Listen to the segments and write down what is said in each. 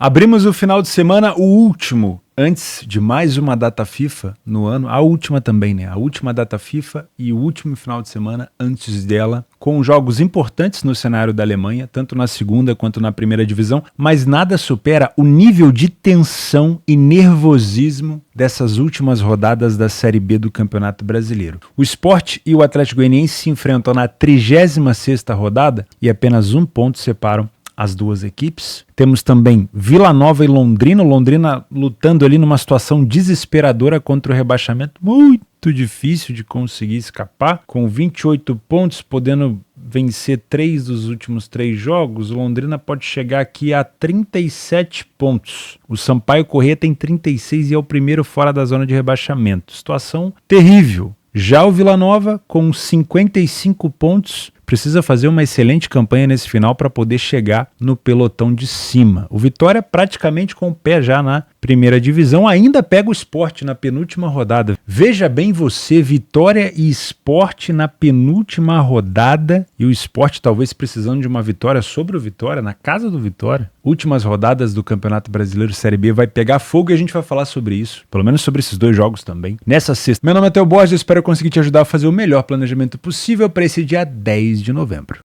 Abrimos o final de semana, o último, antes de mais uma data FIFA no ano, a última também, né? A última data FIFA e o último final de semana antes dela, com jogos importantes no cenário da Alemanha, tanto na segunda quanto na primeira divisão, mas nada supera o nível de tensão e nervosismo dessas últimas rodadas da Série B do Campeonato Brasileiro. O Sport e o Atlético Goianiense se enfrentam na 36ª rodada e apenas um ponto separam as duas equipes. Temos também Vila Nova e Londrina. Londrina lutando ali numa situação desesperadora contra o rebaixamento, muito difícil de conseguir escapar, com 28 pontos, podendo vencer 3 dos últimos 3 jogos. Londrina pode chegar aqui a 37 pontos. O Sampaio Corrêa tem 36 e é o primeiro fora da zona de rebaixamento. Situação terrível. Já o Vila Nova, com 55 pontos, precisa fazer uma excelente campanha nesse final para poder chegar no pelotão de cima. O Vitória praticamente com o pé já na primeira divisão, ainda pega o Sport na penúltima rodada. Veja bem você, Vitória e Sport na penúltima rodada, e o Sport talvez precisando de uma vitória sobre o Vitória, na casa do Vitória. Últimas rodadas do Campeonato Brasileiro Série B vai pegar fogo e a gente vai falar sobre isso, pelo menos sobre esses 2 jogos também, nessa sexta. Meu nome é Theo Borges, eu espero conseguir te ajudar a fazer o melhor planejamento possível para esse dia 10 de novembro.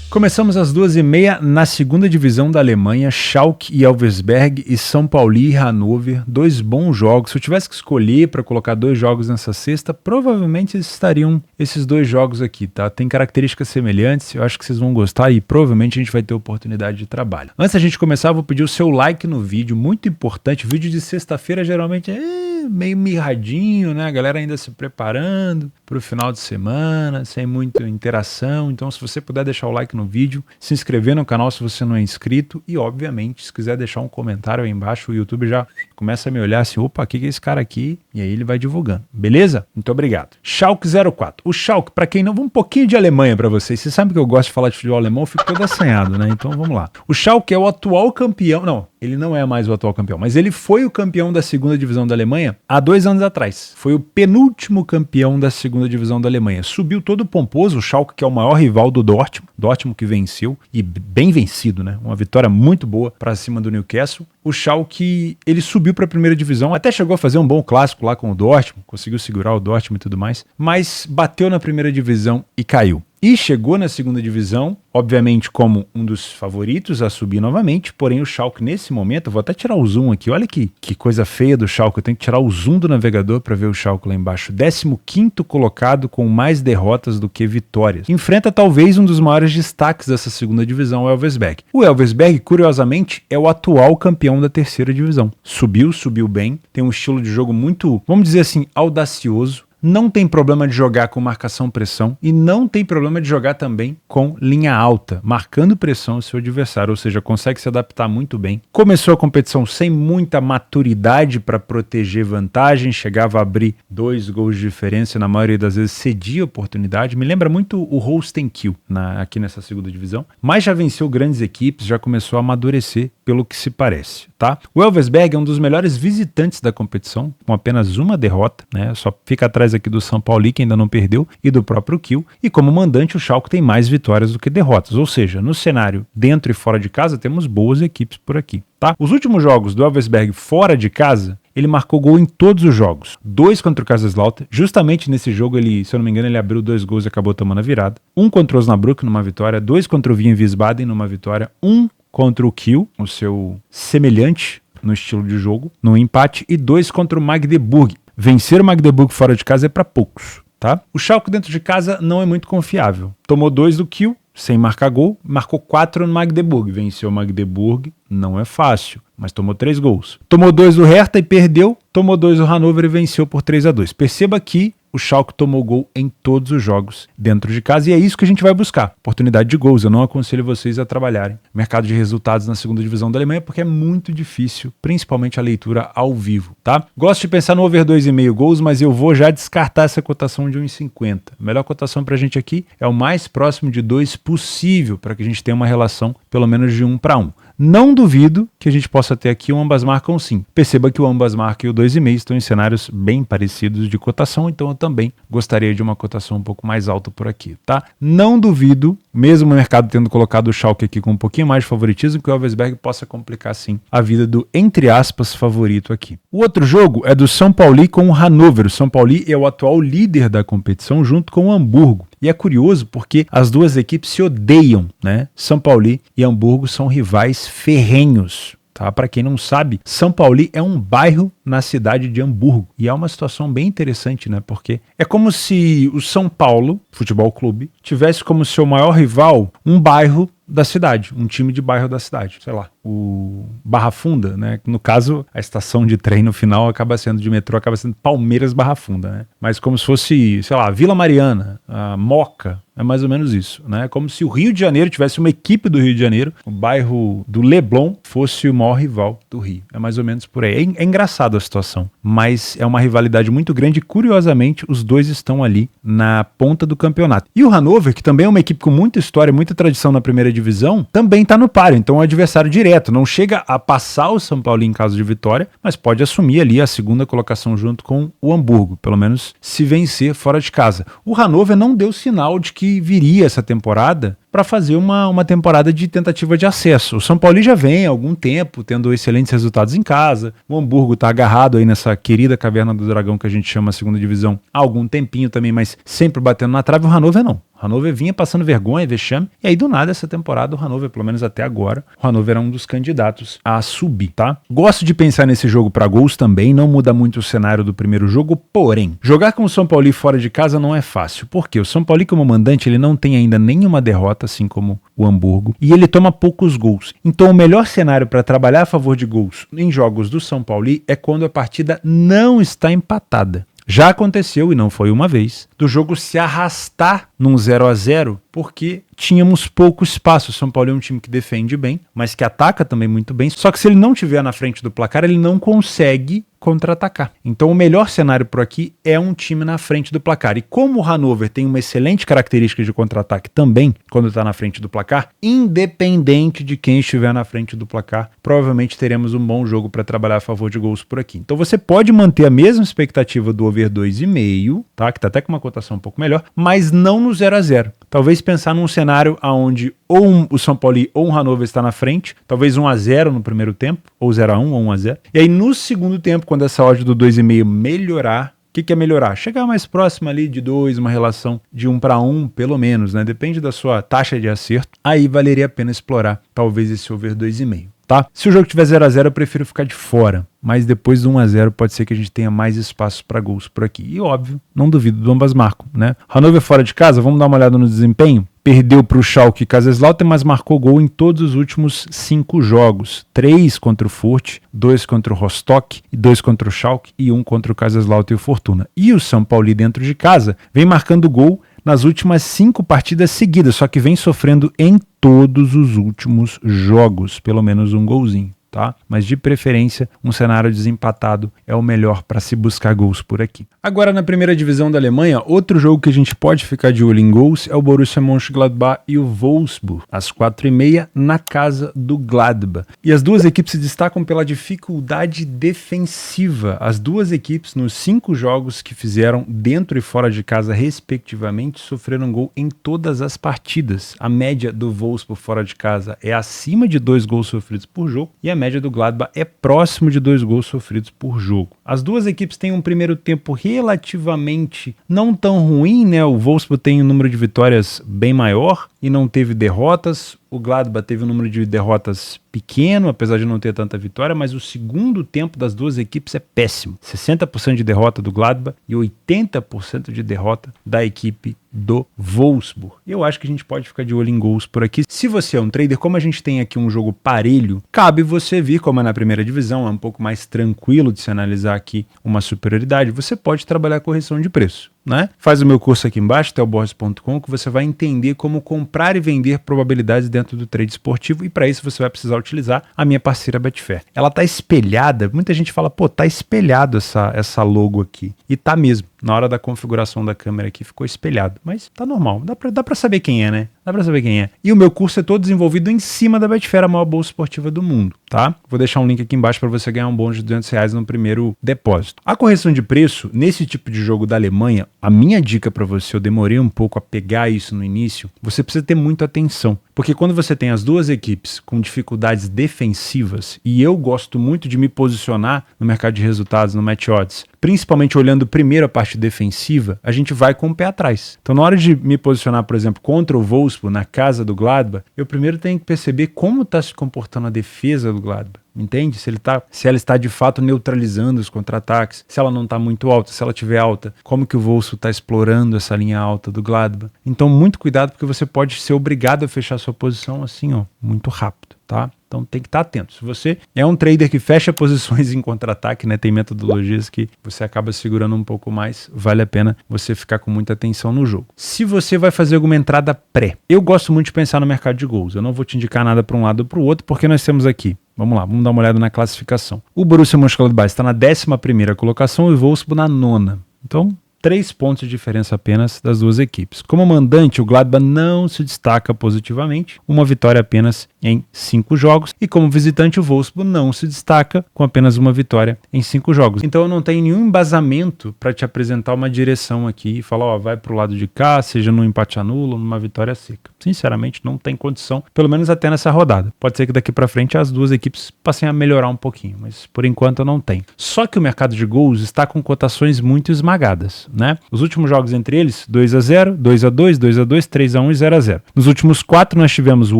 Começamos às 2h30 na segunda divisão da Alemanha, Schalke e Elversberg e São Paulo e Hannover, 2 bons jogos. Se eu tivesse que escolher para colocar 2 jogos nessa sexta, provavelmente estariam esses 2 jogos aqui, tá? Tem características semelhantes, eu acho que vocês vão gostar e provavelmente a gente vai ter oportunidade de trabalho. Antes da gente começar, eu vou pedir o seu like no vídeo, muito importante. O vídeo de sexta-feira geralmente é meio mirradinho, né? A galera ainda se preparando para o final de semana, sem muita interação. Então, se você puder deixar o like no vídeo, se inscrever no canal se você não é inscrito e, obviamente, se quiser deixar um comentário aí embaixo, o YouTube já começa a me olhar assim, opa, o que é esse cara aqui? E aí ele vai divulgando, beleza? Muito obrigado. Schalke 04. O Schalke, para quem não... Um pouquinho de Alemanha para vocês. Vocês sabem que eu gosto de falar de futebol alemão, eu fico todo assanhado, né? Então, vamos lá. O Schalke é o atual campeão... Não, ele não é mais o atual campeão, mas ele foi o campeão da segunda divisão da Alemanha há 2 anos atrás. Foi o penúltimo campeão da segunda divisão da Alemanha. Subiu todo pomposo, o Schalke, que é o maior rival do Dortmund. Dortmund que venceu, e bem vencido, né? Uma vitória muito boa para cima do Newcastle. O Schalke, ele subiu para a primeira divisão, até chegou a fazer um bom clássico lá com o Dortmund, conseguiu segurar o Dortmund e tudo mais, mas bateu na primeira divisão e caiu. E chegou na segunda divisão, obviamente como um dos favoritos a subir novamente, porém o Schalke nesse momento, eu vou até tirar o zoom aqui, olha que coisa feia do Schalke, eu tenho que tirar o zoom do navegador para ver o Schalke lá embaixo, 15º colocado com mais derrotas do que vitórias. Enfrenta talvez um dos maiores destaques dessa segunda divisão, o Elversberg. O Elversberg, curiosamente, é o atual campeão da terceira divisão. Subiu bem, tem um estilo de jogo muito, vamos dizer assim, audacioso. Não tem problema de jogar com marcação-pressão e não tem problema de jogar também com linha alta, marcando pressão ao seu adversário, ou seja, consegue se adaptar muito bem. Começou a competição sem muita maturidade para proteger vantagem, chegava a abrir 2 gols de diferença, na maioria das vezes cedia a oportunidade. Me lembra muito o Holstein Kiel aqui nessa segunda divisão, mas já venceu grandes equipes, já começou a amadurecer pelo que se parece, tá? O Elversberg é um dos melhores visitantes da competição, com apenas uma derrota, né? Só fica atrás aqui do São Paulo, que ainda não perdeu, e do próprio Kiel, e como mandante o Schalke tem mais vitórias do que derrotas, ou seja, no cenário dentro e fora de casa temos boas equipes por aqui, tá? Os últimos jogos do Elversberg fora de casa, ele marcou gol em todos os jogos, 2 contra o Kaiserslautern, justamente nesse jogo ele, se eu não me engano, ele abriu 2 gols e acabou tomando a virada, 1 contra o Osnabrück numa vitória, 2 contra o Wien Wiesbaden numa vitória, 1 contra o Kiel, o seu semelhante no estilo de jogo, no empate, e 2 contra o Magdeburg. Vencer o Magdeburg fora de casa é para poucos, tá? O Schalke dentro de casa não é muito confiável. Tomou 2 do Kiel, sem marcar gol, marcou 4 no Magdeburg. Venceu o Magdeburg, não é fácil, mas tomou 3 gols. Tomou 2 do Hertha e perdeu, tomou 2 do Hannover e venceu por 3-2. Perceba que o Schalke tomou gol em todos os jogos dentro de casa e é isso que a gente vai buscar, oportunidade de gols. Eu não aconselho vocês a trabalharem mercado de resultados na segunda divisão da Alemanha porque é muito difícil, principalmente a leitura ao vivo, tá? Gosto de pensar no over 2,5 gols, mas eu vou já descartar essa cotação de 1,50. A melhor cotação pra gente aqui é o mais próximo de 2 possível, para que a gente tenha uma relação pelo menos de 1-1. Não duvido que a gente possa ter aqui um ambas marcam sim. Perceba que o ambas marcam e o 2,5 estão em cenários bem parecidos de cotação, então eu também gostaria de uma cotação um pouco mais alta por aqui, tá? Não duvido mesmo o mercado tendo colocado o Schalke aqui com um pouquinho mais de favoritismo, que o Elversberg possa complicar sim a vida do, entre aspas, favorito aqui. O outro jogo é do São Paulo com o Hannover. O São Paulo é o atual líder da competição junto com o Hamburgo. E é curioso porque as duas equipes se odeiam, né? São Paulo e Hamburgo são rivais ferrenhos. Tá? Para quem não sabe, São Paulo é um bairro na cidade de Hamburgo. E é uma situação bem interessante, né? Porque é como se o São Paulo, Futebol Clube, tivesse como seu maior rival um bairro da cidade, um time de bairro da cidade, sei lá, o Barra Funda, né? No caso, a estação de trem no final acaba sendo de metrô, acaba sendo Palmeiras Barra Funda, né? Mas como se fosse, sei lá, Vila Mariana, a Moca, é mais ou menos isso, né? Como se o Rio de Janeiro tivesse uma equipe do Rio de Janeiro, o bairro do Leblon fosse o maior rival do Rio. É mais ou menos por aí. É engraçado a situação, mas é uma rivalidade muito grande e, curiosamente, os dois estão ali na ponta do campeonato. E o Hannover, que também é uma equipe com muita história, muita tradição na primeira divisão, também está no páreo, então é um adversário direto. Não chega a passar o São Paulo em caso de vitória, mas pode assumir ali a segunda colocação junto com o Hamburgo, pelo menos se vencer fora de casa. O Hannover não deu sinal de que viria essa temporada para fazer uma temporada de tentativa de acesso. O São Paulo já vem há algum tempo tendo excelentes resultados em casa. O Hamburgo está agarrado aí nessa querida Caverna do Dragão que a gente chama a segunda divisão há algum tempinho também, mas sempre batendo na trave. O Hannover não. O Hannover vinha passando vergonha, vexame, e aí do nada essa temporada o Hannover, pelo menos até agora, o Hannover é um dos candidatos a subir, tá? Gosto de pensar nesse jogo para gols também, não muda muito o cenário do primeiro jogo, porém, jogar com o São Paulo fora de casa não é fácil, porque o São Paulo como mandante ele não tem ainda nenhuma derrota, assim como o Hamburgo, e ele toma poucos gols. Então o melhor cenário para trabalhar a favor de gols em jogos do São Paulo é quando a partida não está empatada. Já aconteceu, e não foi uma vez, do jogo se arrastar num 0-0 porque tínhamos pouco espaço. O São Paulo é um time que defende bem, mas que ataca também muito bem. Só que se ele não estiver na frente do placar, ele não consegue contra-atacar. Então o melhor cenário por aqui é um time na frente do placar. E como o Hannover tem uma excelente característica de contra-ataque também, quando está na frente do placar, independente de quem estiver na frente do placar, provavelmente teremos um bom jogo para trabalhar a favor de gols por aqui. Então você pode manter a mesma expectativa do over 2,5, tá? Que está até com uma cotação um pouco melhor, mas não no 0-0. Talvez pensar num cenário onde ou o São Paulo ou o Hannover está na frente, talvez 1-0 no primeiro tempo, ou 0-1 ou 1-0. E aí no segundo tempo, quando essa odd do 2,5 melhorar, o que é melhorar? Chegar mais próximo ali de 2, uma relação de 1-1, pelo menos, né? Depende da sua taxa de acerto. Aí valeria a pena explorar, talvez, esse over 2,5. Tá? Se o jogo tiver 0-0, eu prefiro ficar de fora. Mas depois do 1-0 pode ser que a gente tenha mais espaço para gols por aqui. E óbvio, não duvido do ambas marcam, né? Hannover fora de casa, vamos dar uma olhada no desempenho? Perdeu para o Schalke e Kaiserslautern, mas marcou gol em todos os últimos 5 jogos. 3 contra o Furt, 2 contra o Rostock, 2 contra o Schalke e 1 contra o Kaiserslautern e o Fortuna. E o São Paulo dentro de casa vem marcando gol nas últimas 5 partidas seguidas, só que vem sofrendo em todos os últimos jogos, pelo menos um golzinho. Tá? Mas de preferência, um cenário desempatado é o melhor para se buscar gols por aqui. Agora, na primeira divisão da Alemanha, outro jogo que a gente pode ficar de olho em gols é o Borussia Mönchengladbach e o Wolfsburg, às 4h30, na casa do Gladbach. E as duas equipes se destacam pela dificuldade defensiva. As duas equipes, nos 5 jogos que fizeram dentro e fora de casa, respectivamente, sofreram gol em todas as partidas. A média do Wolfsburg fora de casa é acima de 2 gols sofridos por jogo e a média do Gladbach é próximo de 2 gols sofridos por jogo. As duas equipes têm um primeiro tempo relativamente não tão ruim, né? O Wolfsburg tem um número de vitórias bem maior e não teve derrotas. O Gladbach teve um número de derrotas pequeno, apesar de não ter tanta vitória, mas o segundo tempo das duas equipes é péssimo. 60% de derrota do Gladbach e 80% de derrota da equipe do Wolfsburg. Eu acho que a gente pode ficar de olho em gols por aqui. Se você é um trader, como a gente tem aqui um jogo parelho, cabe você vir, como é na primeira divisão, é um pouco mais tranquilo de se analisar aqui uma superioridade, você pode trabalhar a correção de preço. Né? Faz o meu curso aqui embaixo, theoborges.com, que você vai entender como comprar e vender probabilidades dentro do trade esportivo, e para isso você vai precisar utilizar a minha parceira Betfair. Ela tá espelhada, muita gente fala, pô, tá espelhado essa logo aqui, e tá mesmo. Na hora da configuração da câmera aqui ficou espelhado, mas tá normal, dá pra saber quem é, né? Dá pra saber quem é. E o meu curso é todo desenvolvido em cima da Betfair, a maior bolsa esportiva do mundo, tá? Vou deixar um link aqui embaixo para você ganhar um bônus de R$200 no primeiro depósito. A correção de preço, nesse tipo de jogo da Alemanha, a minha dica para você, eu demorei um pouco a pegar isso no início, você precisa ter muita atenção. Porque quando você tem as duas equipes com dificuldades defensivas, e eu gosto muito de me posicionar no mercado de resultados, no Match Odds, principalmente olhando primeiro a parte defensiva, a gente vai com o pé atrás. Então, na hora de me posicionar, por exemplo, contra o Wolfsburg, na casa do Gladbach, eu primeiro tenho que perceber como está se comportando a defesa do Gladbach. Entende? Se ela está de fato neutralizando os contra-ataques, se ela não está muito alta, se ela estiver alta, como que o Wolfsburg está explorando essa linha alta do Gladbach. Então, muito cuidado, porque você pode ser obrigado a fechar sua posição assim, ó, muito rápido, tá? Então tem que estar atento. Se você é um trader que fecha posições em contra-ataque, né, tem metodologias que você acaba segurando um pouco mais, vale a pena você ficar com muita atenção no jogo. Se você vai fazer alguma entrada pré, eu gosto muito de pensar no mercado de gols. Eu não vou te indicar nada para um lado ou para o outro, porque nós temos aqui, vamos lá, vamos dar uma olhada na classificação. O Borussia Mönchengladbach está na 11ª colocação e o Wolfsburg na 9ª. Então, 3 pontos de diferença apenas das duas equipes. Como mandante, o Gladbach não se destaca positivamente, uma vitória apenas em 5 jogos, e como visitante, o Wolfsburg não se destaca com apenas uma vitória em 5 jogos. Então eu não tenho nenhum embasamento para te apresentar uma direção aqui e falar, ó, vai pro lado de cá, seja num empate anulo ou numa vitória seca. Sinceramente, não tem condição, pelo menos até nessa rodada. Pode ser que daqui para frente as duas equipes passem a melhorar um pouquinho, mas por enquanto eu não tenho. Só que o mercado de gols está com cotações muito esmagadas, né? Os últimos jogos entre eles, 2-0, 2-2, 2-2, 3-1 e 0-0. Nos últimos 4 nós tivemos o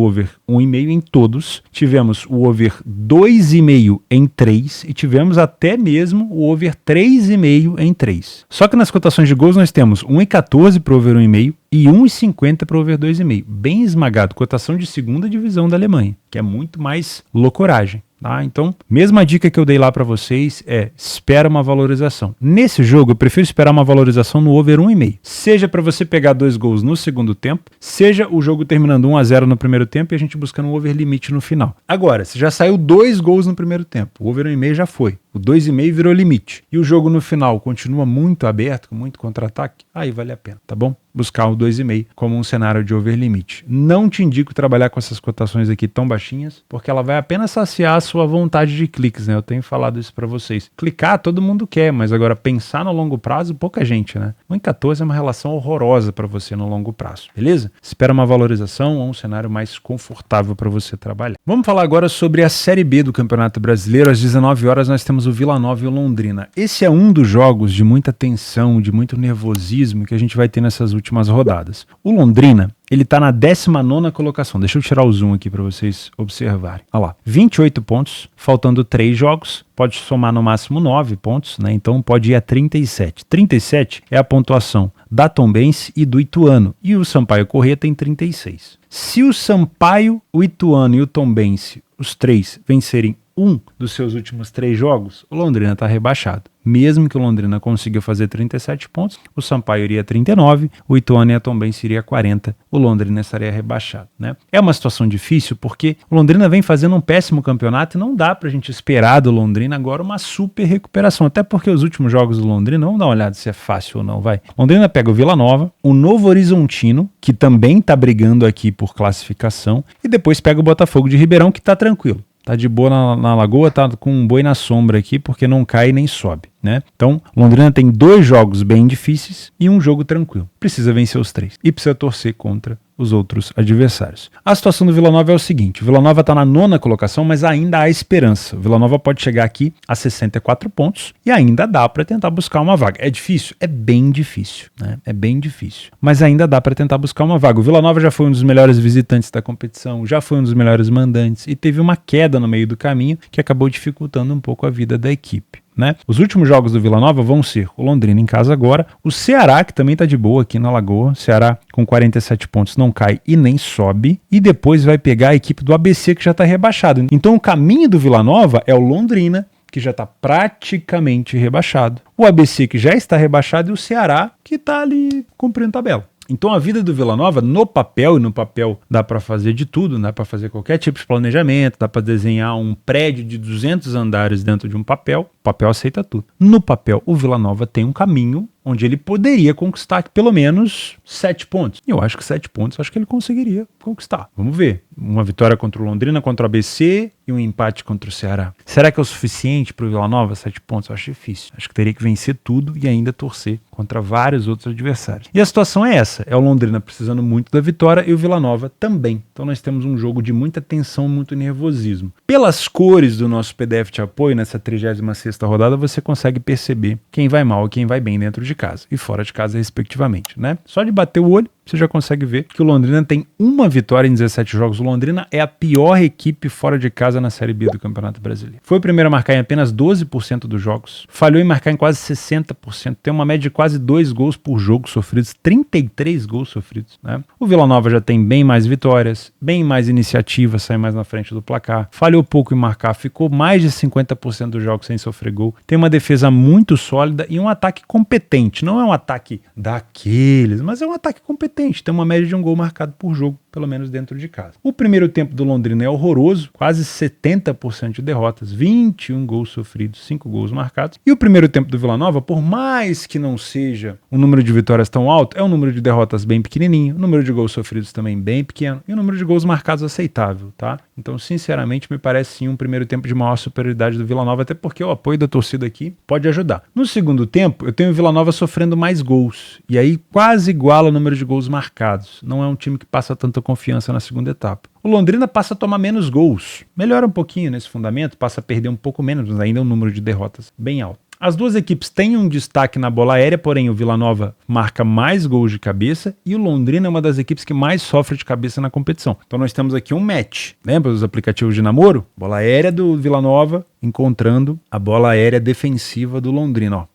over 1,5 em todos, tivemos o over 2,5 em 3 e tivemos até mesmo o over 3,5 em 3. Só que nas cotações de gols nós temos 1,14 para o over 1,5 e 1,50 para o over 2,5. Bem esmagado, cotação de segunda divisão da Alemanha, que é muito mais loucoragem. Tá? Então, mesma dica que eu dei lá para vocês é, espera uma valorização. Nesse jogo, eu prefiro esperar uma valorização no over 1,5. Seja para você pegar 2 gols no segundo tempo, seja o jogo terminando 1-0 no primeiro tempo e a gente buscando um over limite no final. Agora, se já saiu 2 gols no primeiro tempo, o over 1,5 já foi. O 2,5 virou limite. E o jogo no final continua muito aberto, com muito contra-ataque, aí vale a pena, tá bom? Buscar o 2,5 como um cenário de over limite. Não te indico trabalhar com essas cotações aqui tão baixinhas, porque ela vai apenas saciar a sua vontade de cliques, né? Eu tenho falado isso para vocês. Clicar todo mundo quer, mas agora pensar no longo prazo, pouca gente, né? 1,14 é uma relação horrorosa para você no longo prazo, beleza? Espera uma valorização ou um cenário mais confortável para você trabalhar. Vamos falar agora sobre a Série B do Campeonato Brasileiro. Às 19 horas nós temos o Vila Nova e o Londrina. Esse é um dos jogos de muita tensão, de muito nervosismo que a gente vai ter nessas últimas rodadas. O Londrina, ele tá na 19ª colocação. Deixa eu tirar o zoom aqui para vocês observarem. Olha lá, 28 pontos, faltando 3 jogos. Pode somar no máximo 9 pontos, né? Então pode ir a 37. 37 é a pontuação da Tombense e do Ituano. E o Sampaio Corrêa tem 36. Se o Sampaio, o Ituano e o Tombense, os 3, vencerem um dos seus últimos 3 jogos, o Londrina está rebaixado. Mesmo que o Londrina consiga fazer 37 pontos, o Sampaio iria 39, o Ituano e a Tombense iria 40, o Londrina estaria rebaixado, né? É uma situação difícil porque o Londrina vem fazendo um péssimo campeonato e não dá pra gente esperar do Londrina agora uma super recuperação, até porque os últimos jogos do Londrina, vamos dar uma olhada se é fácil ou não, vai. Londrina pega o Vila Nova, o Novo Horizontino, que também tá brigando aqui por classificação, e depois pega o Botafogo de Ribeirão, que tá tranquilo. Tá de boa na lagoa, tá com um boi na sombra aqui, porque não cai nem sobe, né? Então, Londrina tem 2 jogos bem difíceis e um jogo tranquilo. Precisa vencer os 3 e precisa torcer contra os outros adversários. A situação do Vila Nova é o seguinte, o Vila Nova está na 9ª colocação, mas ainda há esperança. O Vila Nova pode chegar aqui a 64 pontos e ainda dá para tentar buscar uma vaga. É difícil? É bem difícil, né? É bem difícil. Mas ainda dá para tentar buscar uma vaga. O Vila Nova já foi um dos melhores visitantes da competição, já foi um dos melhores mandantes e teve uma queda no meio do caminho que acabou dificultando um pouco a vida da equipe. Né? Os últimos jogos do Vila Nova vão ser o Londrina em casa agora, o Ceará, que também está de boa aqui na Lagoa, Ceará com 47 pontos não cai e nem sobe, e depois vai pegar a equipe do ABC que já está rebaixado. Então o caminho do Vila Nova é o Londrina, que já está praticamente rebaixado, o ABC que já está rebaixado e o Ceará que está ali cumprindo tabela. Então a vida do Vila Nova, no papel, e no papel dá para fazer de tudo, dá para fazer qualquer tipo de planejamento, dá para desenhar um prédio de 200 andares dentro de um papel, o papel aceita tudo. No papel, o Vila Nova tem um caminho onde ele poderia conquistar pelo menos 7 pontos. E eu acho que 7 pontos, acho que ele conseguiria conquistar. Vamos ver. Uma vitória contra o Londrina, contra o ABC e um empate contra o Ceará. Será que é o suficiente para o Vila Nova? 7 pontos? Eu acho difícil. Acho que teria que vencer tudo e ainda torcer contra vários outros adversários. E a situação é essa. É o Londrina precisando muito da vitória e o Vila Nova também. Então nós temos um jogo de muita tensão, muito nervosismo. Pelas cores do nosso PDF de apoio, nessa 36ª rodada, você consegue perceber quem vai mal e quem vai bem dentro de casa e fora de casa, respectivamente, né? Só de bater o olho, você já consegue ver que o Londrina tem uma vitória em 17 jogos. O Londrina é a pior equipe fora de casa na Série B do Campeonato Brasileiro. Foi o primeiro a marcar em apenas 12% dos jogos. Falhou em marcar em quase 60%. Tem uma média de quase 2 gols por jogo sofridos. 33 gols sofridos, né? O Vila Nova já tem bem mais vitórias, bem mais iniciativa, sai mais na frente do placar. Falhou pouco em marcar, ficou mais de 50% dos jogos sem sofrer gol. Tem uma defesa muito sólida e um ataque competente. Não é um ataque daqueles, mas é um ataque competente. Tem uma média de um gol marcado por jogo, pelo menos dentro de casa. O primeiro tempo do Londrina é horroroso, quase 70% de derrotas, 21 gols sofridos, 5 gols marcados. E o primeiro tempo do Vila Nova, por mais que não seja um número de vitórias tão alto, é um número de derrotas bem pequenininho, o número de gols sofridos também bem pequeno e o número de gols marcados aceitável, tá? Então, sinceramente, me parece sim um primeiro tempo de maior superioridade do Vila Nova, até porque o apoio da torcida aqui pode ajudar. No segundo tempo, eu tenho o Vila Nova sofrendo mais gols, e aí quase iguala o número de gols marcados. Não é um time que passa tanta confiança na segunda etapa. O Londrina passa a tomar menos gols, melhora um pouquinho nesse fundamento, passa a perder um pouco menos, mas ainda é um número de derrotas bem alto. As duas equipes têm um destaque na bola aérea, porém o Vila Nova marca mais gols de cabeça e o Londrina é uma das equipes que mais sofre de cabeça na competição. Então nós temos aqui um match. Lembra dos aplicativos de namoro? Bola aérea do Vila Nova encontrando a bola aérea defensiva do Londrina, ó.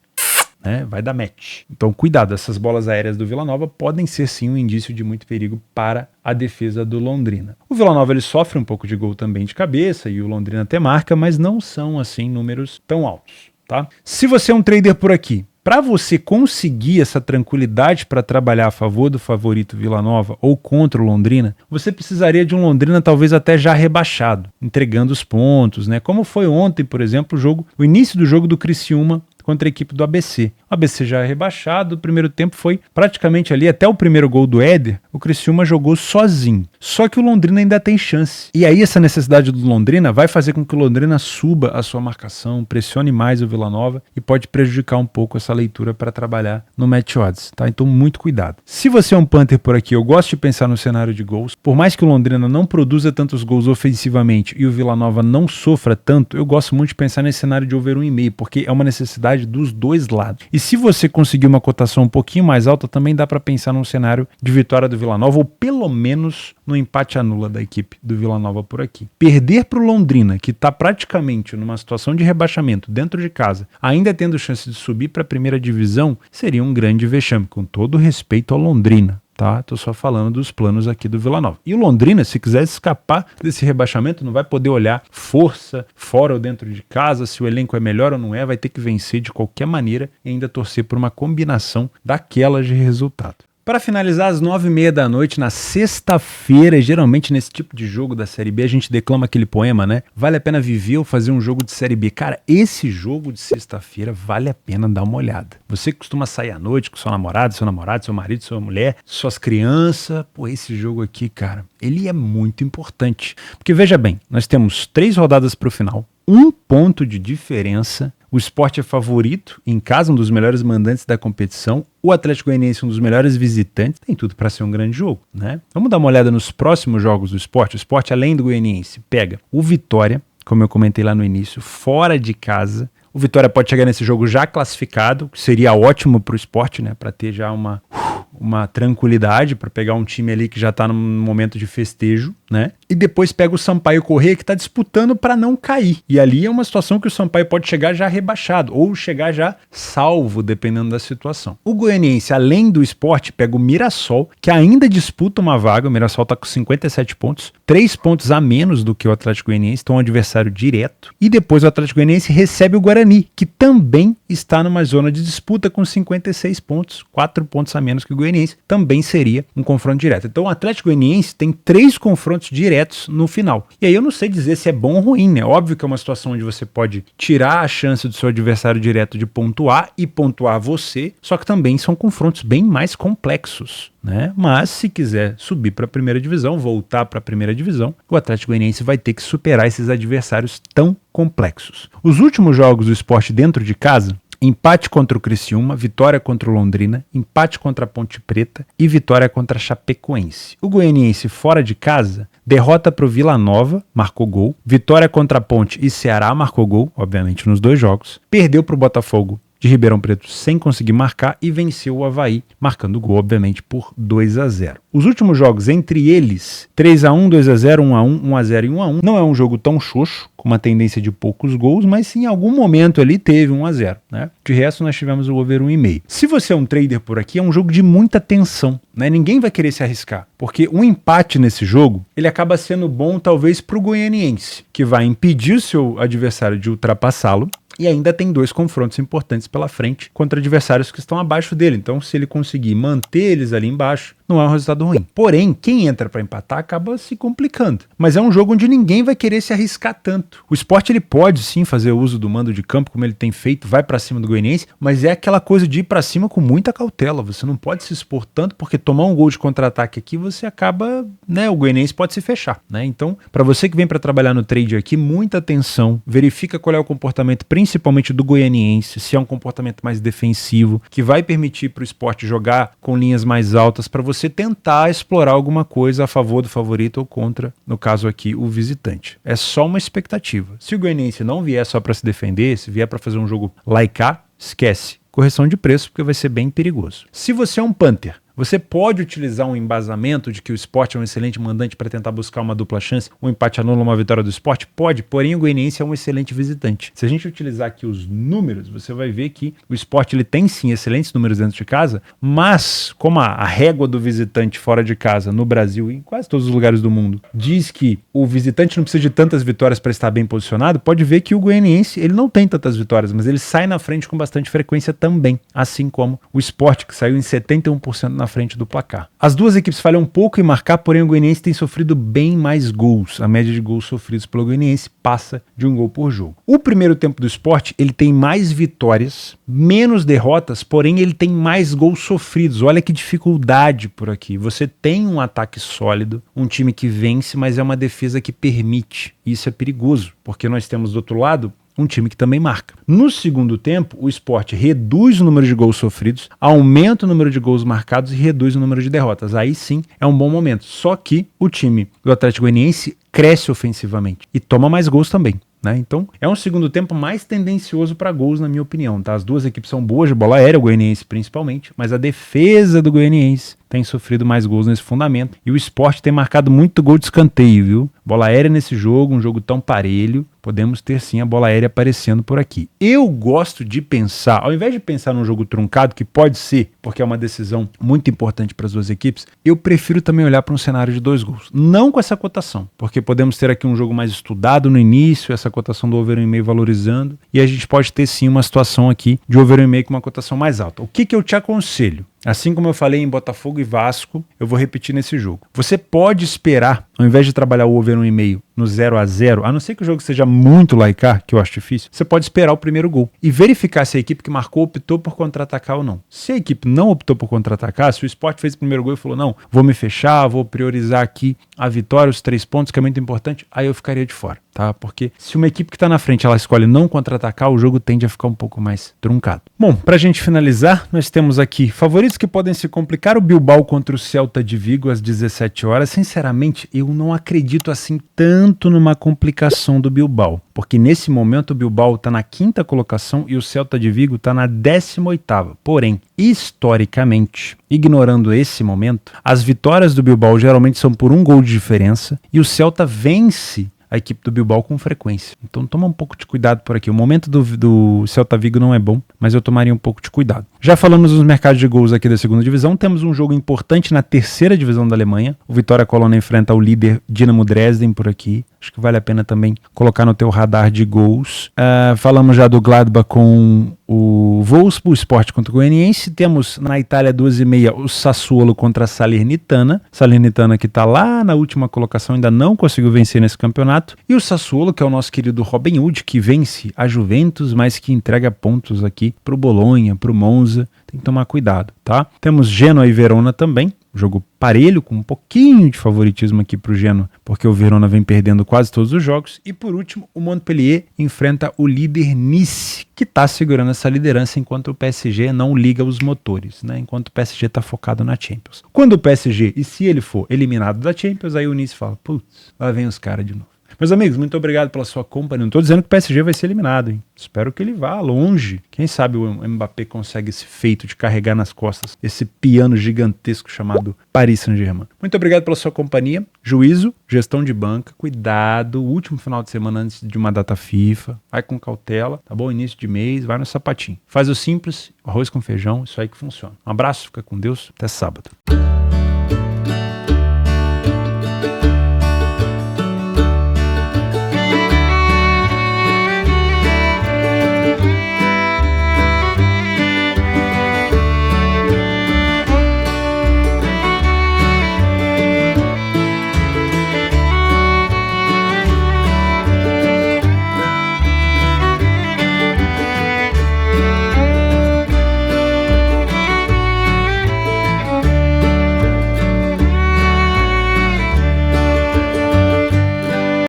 Vai dar match. Então cuidado, essas bolas aéreas do Vila Nova podem ser sim um indício de muito perigo para a defesa do Londrina. O Vila Nova ele sofre um pouco de gol também de cabeça e o Londrina até marca, mas não são assim números tão altos. Tá? Se você é um trader por aqui, para você conseguir essa tranquilidade para trabalhar a favor do favorito Vila Nova ou contra o Londrina, você precisaria de um Londrina talvez até já rebaixado, entregando os pontos, né? Como foi ontem, por exemplo, o início do jogo do Criciúma contra a equipe do ABC. O ABC já é rebaixado, o primeiro tempo foi praticamente ali, até o primeiro gol do Éder, o Criciúma jogou sozinho. Só que o Londrina ainda tem chance. E aí essa necessidade do Londrina vai fazer com que o Londrina suba a sua marcação, pressione mais o Vila Nova e pode prejudicar um pouco essa leitura para trabalhar no match odds, tá? Então muito cuidado. Se você é um punter por aqui, eu gosto de pensar no cenário de gols. Por mais que o Londrina não produza tantos gols ofensivamente e o Vila Nova não sofra tanto, eu gosto muito de pensar nesse cenário de over 1,5, porque é uma necessidade dos dois lados. E se você conseguir uma cotação um pouquinho mais alta, também dá para pensar num cenário de vitória do Vila Nova ou pelo menos no empate anula da equipe do Vila Nova por aqui. Perder para o Londrina, que está praticamente numa situação de rebaixamento dentro de casa, ainda tendo chance de subir para a primeira divisão, seria um grande vexame, com todo respeito ao Londrina. Tá? Tô só falando dos planos aqui do Vila Nova. E o Londrina, se quiser escapar desse rebaixamento, não vai poder olhar força fora ou dentro de casa, se o elenco é melhor ou não é, vai ter que vencer de qualquer maneira e ainda torcer por uma combinação daquelas de resultado. Para finalizar, às 9h30 da noite, na sexta-feira, geralmente nesse tipo de jogo da Série B, a gente declama aquele poema, né? Vale a pena viver ou fazer um jogo de Série B? Cara, esse jogo de sexta-feira vale a pena dar uma olhada. Você que costuma sair à noite com seu namorado, seu marido, sua mulher, suas crianças, pô, esse jogo aqui, cara, ele é muito importante. Porque veja bem, nós temos 3 rodadas para o final, 1 ponto de diferença. O Sport é favorito em casa, um dos melhores mandantes da competição. O Atlético Goianiense, um dos melhores visitantes. Tem tudo para ser um grande jogo, né? Vamos dar uma olhada nos próximos jogos do Sport. O Sport, além do Goianiense, pega o Vitória, como eu comentei lá no início, fora de casa. O Vitória pode chegar nesse jogo já classificado, que seria ótimo para o Sport, né? Para ter já uma tranquilidade, para pegar um time ali que já está num momento de festejo, né? E depois pega o Sampaio Corrêa, que está disputando para não cair. E ali é uma situação que o Sampaio pode chegar já rebaixado, ou chegar já salvo, dependendo da situação. O Goianiense, além do Sport, pega o Mirassol, que ainda disputa uma vaga. O Mirassol está com 57 pontos, 3 pontos a menos do que o Atlético Goianiense, então é um adversário direto. E depois o Atlético Goianiense recebe o Guarani, que também está numa zona de disputa com 56 pontos, 4 pontos a menos que o Goianiense. Goianiense, também seria um confronto direto. Então o Atlético Goianiense tem 3 confrontos diretos no final. E aí eu não sei dizer se é bom ou ruim, né? Óbvio que é uma situação onde você pode tirar a chance do seu adversário direto de pontuar e pontuar você, só que também são confrontos bem mais complexos, né? Mas se quiser subir para a primeira divisão, voltar para a primeira divisão, o Atlético Goianiense vai ter que superar esses adversários tão complexos. Os últimos jogos do Sport dentro de casa: empate contra o Criciúma, vitória contra o Londrina, empate contra a Ponte Preta e vitória contra a Chapecoense. O Goianiense fora de casa: derrota para o Vila Nova, marcou gol, vitória contra a Ponte e Ceará, marcou gol, obviamente nos 2 jogos, perdeu para o Botafogo de Ribeirão Preto sem conseguir marcar e venceu o Avaí, marcando gol, obviamente, por 2-0. Os últimos jogos entre eles, 3-1, 2-0, 1-1, 1-0 e 1-1, não é um jogo tão xoxo, com uma tendência de poucos gols, mas sim, em algum momento ali teve 1-0, né? De resto, nós tivemos o over 1,5. Se você é um trader por aqui, é um jogo de muita tensão, né? Ninguém vai querer se arriscar, porque um empate nesse jogo, ele acaba sendo bom talvez para o goianiense, que vai impedir o seu adversário de ultrapassá-lo, e ainda tem 2 confrontos importantes pela frente contra adversários que estão abaixo dele. Então, se ele conseguir manter eles ali embaixo, não é um resultado ruim. Porém, quem entra para empatar acaba se complicando. Mas é um jogo onde ninguém vai querer se arriscar tanto. O Sport, ele pode sim fazer uso do mando de campo, como ele tem feito, vai para cima do Goianiense, mas é aquela coisa de ir para cima com muita cautela. Você não pode se expor tanto, porque tomar um gol de contra-ataque aqui, você acaba, né, o Goianiense pode se fechar, né? Então, para você que vem para trabalhar no trade aqui, muita atenção, verifica qual é o comportamento principalmente do Goianiense, se é um comportamento mais defensivo, que vai permitir para o Sport jogar com linhas mais altas, para você tentar explorar alguma coisa a favor do favorito ou contra, no caso aqui, o visitante. É só uma expectativa. Se o Goianiense não vier só para se defender, se vier para fazer um jogo like, esquece. Correção de preço, porque vai ser bem perigoso. Se você é um punter, você pode utilizar um embasamento de que o Sport é um excelente mandante para tentar buscar uma dupla chance, um empate anula uma vitória do Sport? Pode, porém o Goianiense é um excelente visitante. Se a gente utilizar aqui os números, você vai ver que o Sport, ele tem sim excelentes números dentro de casa, mas como a régua do visitante fora de casa no Brasil e em quase todos os lugares do mundo diz que o visitante não precisa de tantas vitórias para estar bem posicionado, pode ver que o Goianiense, ele não tem tantas vitórias, mas ele sai na frente com bastante frequência também, assim como o Sport, que saiu em 71% na frente do placar. As duas equipes falham um pouco em marcar, porém o Goianiense tem sofrido bem mais gols. A média de gols sofridos pelo Goianiense passa de 1 gol por jogo. O primeiro tempo do Sport, ele tem mais vitórias, menos derrotas, porém ele tem mais gols sofridos. Olha que dificuldade por aqui. Você tem um ataque sólido, um time que vence, mas é uma defesa que permite. Isso é perigoso, porque nós temos do outro lado um time que também marca. No segundo tempo, o Sport reduz o número de gols sofridos, aumenta o número de gols marcados e reduz o número de derrotas. Aí sim é um bom momento. Só que o time do Atlético Goianiense cresce ofensivamente e toma mais gols também, né? Então é um segundo tempo mais tendencioso para gols, na minha opinião, tá? As duas equipes são boas de bola aérea, o Goianiense principalmente, mas a defesa do Goianiense tem sofrido mais gols nesse fundamento e o Sport tem marcado muito gol de escanteio, viu? Bola aérea nesse jogo, um jogo tão parelho, podemos ter sim a bola aérea aparecendo por aqui. Eu gosto de pensar, ao invés de pensar num jogo truncado, que pode ser, porque é uma decisão muito importante para as duas equipes, eu prefiro também olhar para um cenário de 2 gols. Não com essa cotação, porque podemos ter aqui um jogo mais estudado no início, essa cotação do over 1,5 valorizando, e a gente pode ter sim uma situação aqui de over 1,5 com uma cotação mais alta. O que eu te aconselho? Assim como eu falei em Botafogo e Vasco, eu vou repetir nesse jogo. Você pode esperar, ao invés de trabalhar o over 1,5 no 0-0, a não ser que o jogo seja muito laicar, que eu acho difícil, você pode esperar o primeiro gol e verificar se a equipe que marcou optou por contra-atacar ou não. Se a equipe não optou por contra-atacar, se o Sport fez o primeiro gol e falou, não, vou me fechar, vou priorizar aqui a vitória, os 3 pontos, que é muito importante, aí eu ficaria de fora, tá? Porque se uma equipe que tá na frente, ela escolhe não contra-atacar, o jogo tende a ficar um pouco mais truncado. Bom, pra gente finalizar, nós temos aqui favoritos que podem se complicar, o Bilbao contra o Celta de Vigo às 17 horas. Sinceramente, eu não acredito assim tanto numa complicação do Bilbao, porque nesse momento o Bilbao tá na 5ª colocação e o Celta de Vigo tá na 18ª. Porém, historicamente, ignorando esse momento, as vitórias do Bilbao geralmente são por 1 gol de diferença e o Celta vence a equipe do Bilbao com frequência. Então toma um pouco de cuidado por aqui. O momento do Celta Vigo não é bom, mas eu tomaria um pouco de cuidado. Já falamos dos mercados de gols aqui da 2ª divisão, temos um jogo importante na 3ª divisão da Alemanha. O Vitória Colonna enfrenta o líder Dinamo Dresden por aqui. Acho que vale a pena também colocar no teu radar de gols. Falamos já do Gladbach com o Wolfsburg, o Sport contra o Goianiense. Temos na Itália 2h30 o Sassuolo contra a Salernitana. Salernitana que está lá na última colocação, ainda não conseguiu vencer nesse campeonato. E o Sassuolo, que é o nosso querido Robin Hood, que vence a Juventus, mas que entrega pontos aqui pro Bolonha, pro Monza. Tem que tomar cuidado, tá? Temos Genoa e Verona também. Jogo parelho, com um pouquinho de favoritismo aqui pro Genoa, porque o Verona vem perdendo quase todos os jogos. E por último, o Montpellier enfrenta o líder Nice, que está segurando essa liderança enquanto o PSG não liga os motores, né? Enquanto o PSG está focado na Champions. Quando o PSG, e se ele for eliminado da Champions, aí o Nice fala, putz, lá vem os caras de novo. Meus amigos, muito obrigado pela sua companhia. Não estou dizendo que o PSG vai ser eliminado, hein? Espero que ele vá longe. Quem sabe o Mbappé consegue esse feito de carregar nas costas esse piano gigantesco chamado Paris Saint-Germain. Muito obrigado pela sua companhia. Juízo, gestão de banca, cuidado. Último final de semana antes de uma data FIFA. Vai com cautela, tá bom? Início de mês, vai no sapatinho. Faz o simples, arroz com feijão, isso aí que funciona. Um abraço, fica com Deus. Até sábado.